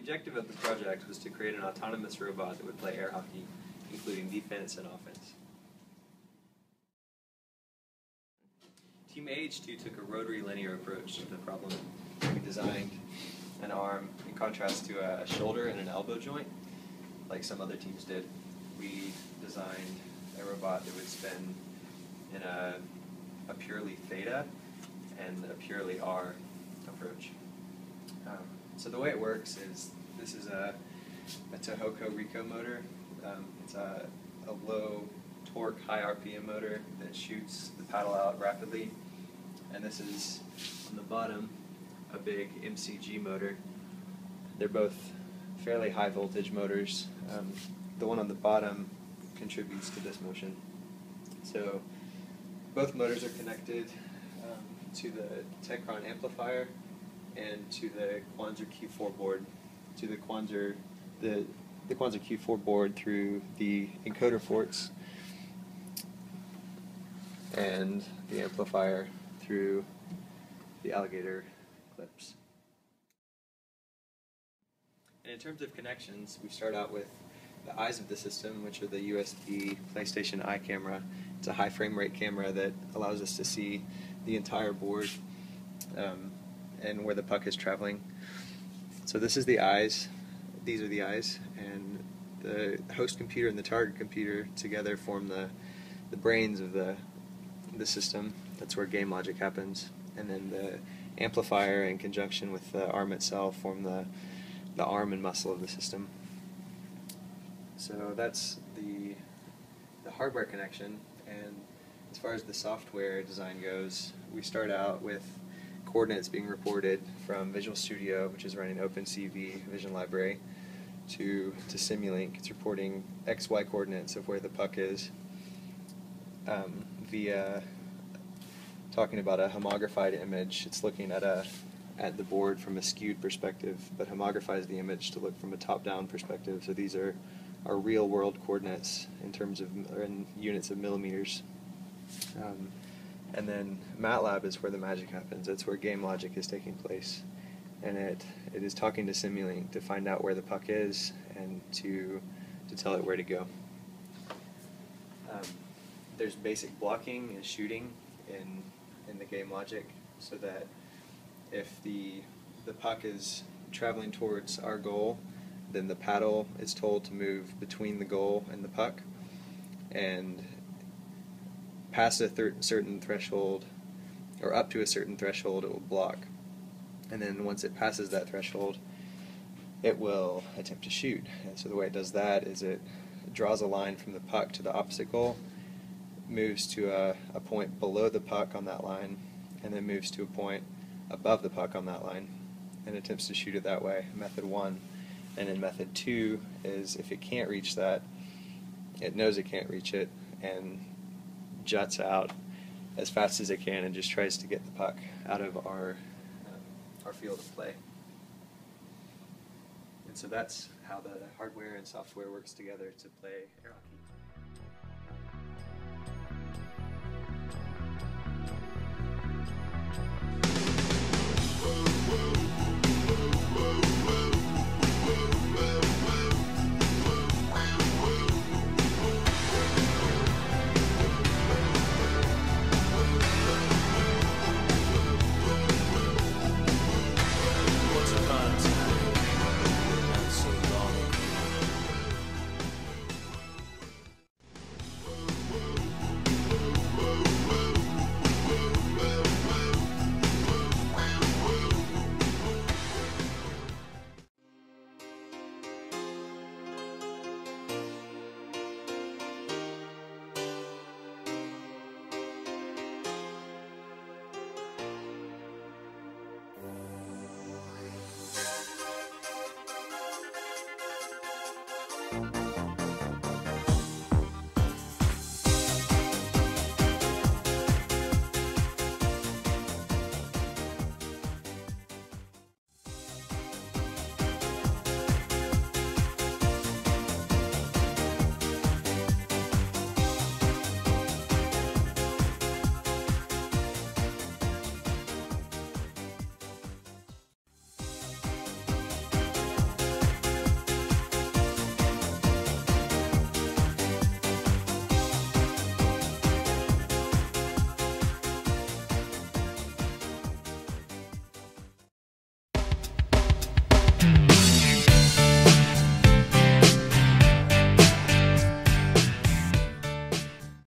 objective of the project was to create an autonomous robot that would play air hockey, including defense and offense. Team AH2 took a rotary linear approach to the problem. We designed an arm in contrast to a shoulder and an elbow joint, like some other teams did. We designed a robot that would spin in a purely theta and a purely R approach. So the way it works is, this is a Tohoku Ricoh motor. It's a low torque, high RPM motor that shoots the paddle out rapidly. And this is, on the bottom, a big MCG motor. They're both fairly high voltage motors. The one on the bottom contributes to this motion. So both motors are connected to the Tecron amplifier and to the Quanser Q4 board. To the Quanser Q4 board through the encoder ports, and the amplifier through the alligator clips. And in terms of connections, we start out with the eyes of the system, which are the USB PlayStation Eye camera. It's a high frame rate camera that allows us to see the entire board and where the puck is traveling. So this is the eyes, these are the eyes, and the host computer and the target computer together form the brains of the system. That's where game logic happens. And then the amplifier, in conjunction with the arm itself, form the arm and muscle of the system. So that's the hardware connection. And as far as the software design goes, we start out with coordinates being reported from Visual Studio, which is running OpenCV Vision Library, to Simulink. It's reporting XY coordinates of where the puck is via talking about a homographied image. It's looking at the board from a skewed perspective, but homographies the image to look from a top-down perspective. So these are real-world coordinates in terms of in units of millimeters. And then MATLAB is where the magic happens. That's where game logic is taking place, and it is talking to Simulink to find out where the puck is and to tell it where to go. There's basic blocking and shooting in the game logic, so that if the puck is traveling towards our goal, then the paddle is told to move between the goal and the puck, and past a certain threshold, or up to a certain threshold, it will block. And then once it passes that threshold, it will attempt to shoot. And so the way it does that is it draws a line from the puck to the opposite goal, moves to a point below the puck on that line, and then moves to a point above the puck on that line, and attempts to shoot it that way, method 1. And then method 2 is, if it can't reach that, it knows it can't reach it, and juts out as fast as it can and just tries to get the puck out of our field of play. And so that's how the hardware and software works together to play air hockey.